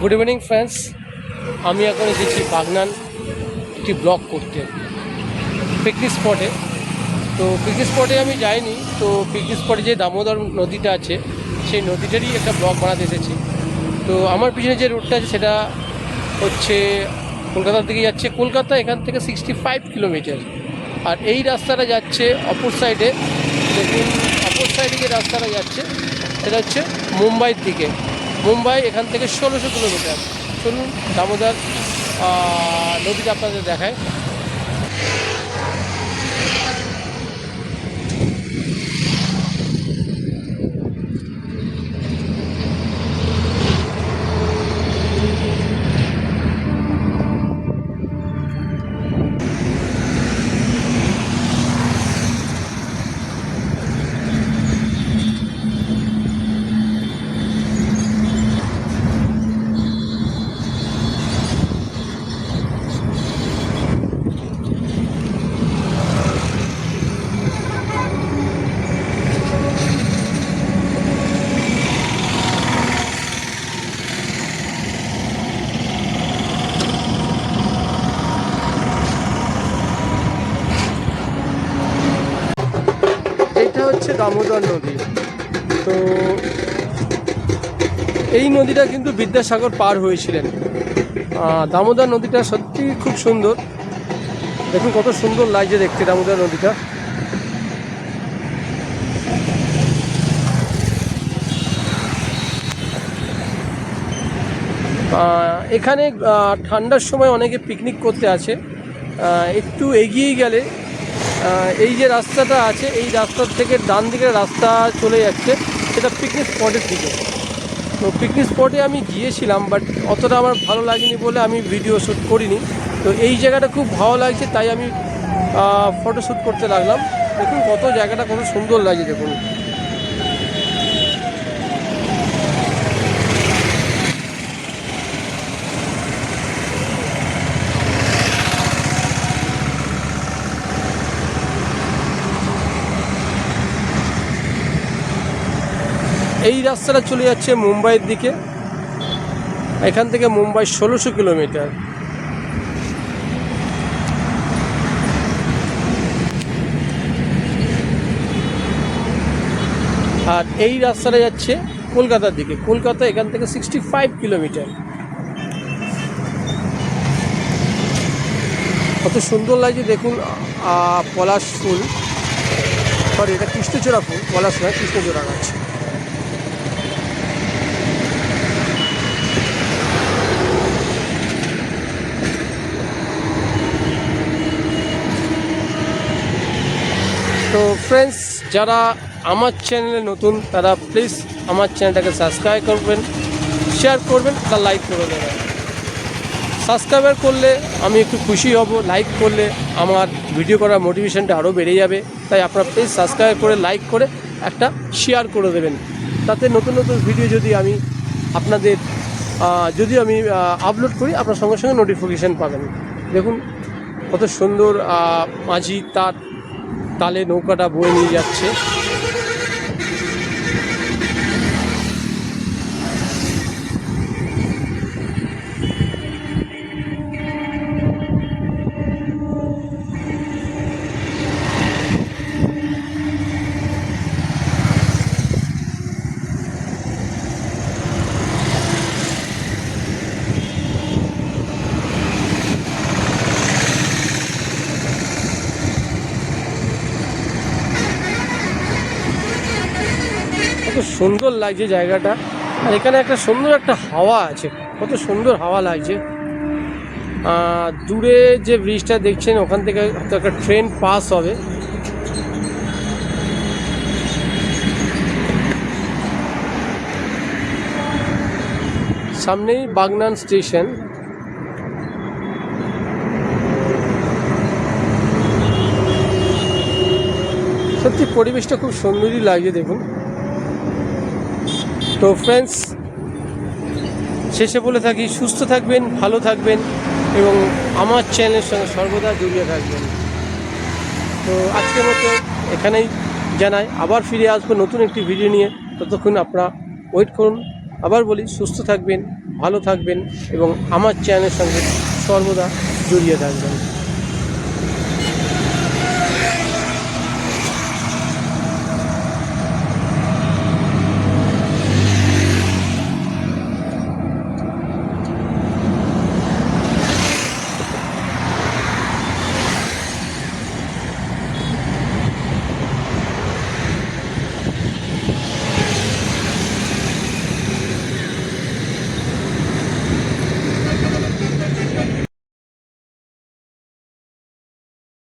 Good evening friends. আমি এখন এসেছি বাগনান একটি ব্লগ করতে পিকনিক স্পটে। তো পিকনিক স্পটে আমি যাইনি, তো পিকনিক স্পটে যে দামোদর নদীটা আছে সেই নদীটারই একটা ব্লগ বানাতে এসেছি। তো আমার পিছনে যে রোডটা আছে সেটা হচ্ছে কলকাতার দিকে যাচ্ছে। কলকাতা এখান থেকে 65 কিলোমিটার। আর এই রাস্তাটা যাচ্ছে অপর সাইডে। দেখুন অপর সাইডে যে রাস্তাটা যাচ্ছে সেটা হচ্ছে মুম্বাইয়ের দিকে। মুম্বাই এখান থেকে 1600 কিলোমিটার। চলুন দামোদর নদীটা আপনাদের দেখায়। এটা হচ্ছে দামোদর নদী। তো এই নদীটা কিন্তু বিদ্যাসাগর পার হয়েছিলেন। দামোদর নদীটা সত্যি খুব সুন্দর। দেখুন কত সুন্দর লাগছে দেখতে দামোদর নদীটা। এখানে ঠান্ডার সময় অনেকে পিকনিক করতে আসে। একটু এগিয়ে গেলে এই যে রাস্তাটা আছে এই রাস্তার থেকে ডান দিকের রাস্তা চলে যাচ্ছে, সেটা পিকনিক স্পটের দিকে। তো পিকনিক স্পটে আমি গিয়েছিলাম, বাট অতটা আমার ভালো লাগেনি বলে আমি ভিডিও শ্যুট করিনি। তো এই জায়গাটা খুব ভালো লাগছে তাই আমি ফটো শ্যুট করতে লাগলাম। দেখুন কত জায়গাটা কত সুন্দর লাগছে দেখুন। এই রাস্তাটা চলে যাচ্ছে মুম্বাইয়ের দিকে। এখান থেকে মুম্বাই 1600 কিলোমিটার। আর এই রাস্তাটা যাচ্ছে কলকাতার দিকে। কলকাতা এখান থেকে 65 কিলোমিটার। কত সুন্দর লাগছে দেখুন। পলাশ ফুল, সরি এটা কৃষ্ণচূড়া ফুল, পলাশ নয় কৃষ্ণচূড়া গাছ। তো ফ্রেন্ডস, যারা আমার চ্যানেলে নতুন তারা প্লিজ আমার চ্যানেলটাকে সাবস্ক্রাইব করবেন, শেয়ার করবেন, তার লাইক করে দেবেন। সাবস্ক্রাইবার করলে আমি একটু খুশি হব, লাইক করলে আমার ভিডিও করার মোটিভেশনটা আরও বেড়ে যাবে। তাই আপনারা প্লিজ সাবস্ক্রাইব করে লাইক করে একটা শেয়ার করে দেবেন। তাতে নতুন নতুন ভিডিও যদি আমি আপনাদের আপলোড করি আপনার সঙ্গে সঙ্গে নোটিফিকেশান পাবেন। দেখুন কত সুন্দর মাঝি তার তালে নৌকাটা বয়ে নিয়ে যাচ্ছে। কত সুন্দর লাগছে জায়গাটা। আর এখানে একটা সুন্দর একটা হাওয়া আছে, কত সুন্দর হাওয়া লাগছে। দূরে যে ব্রিজটা দেখছেন ওখান থেকে হয়তো একটা ট্রেন পাস হবে। সামনেই বাগনান স্টেশন। সত্যি পরিবেশটা খুব সুন্দরই লাগছে দেখুন। তো ফ্রেন্ডস, শেষে বলে থাকি সুস্থ থাকবেন, ভালো থাকবেন এবং আমার চ্যানেলের সঙ্গে সর্বদা জড়িয়ে থাকবেন। তো আজকের মতো এখানেই জানাই, আবার ফিরে আসবো নতুন একটি ভিডিও নিয়ে। ততক্ষণ আপনারা ওয়েট করুন। আবার বলি, সুস্থ থাকবেন, ভালো থাকবেন এবং আমার চ্যানেলের সঙ্গে সর্বদা জড়িয়ে থাকবেন।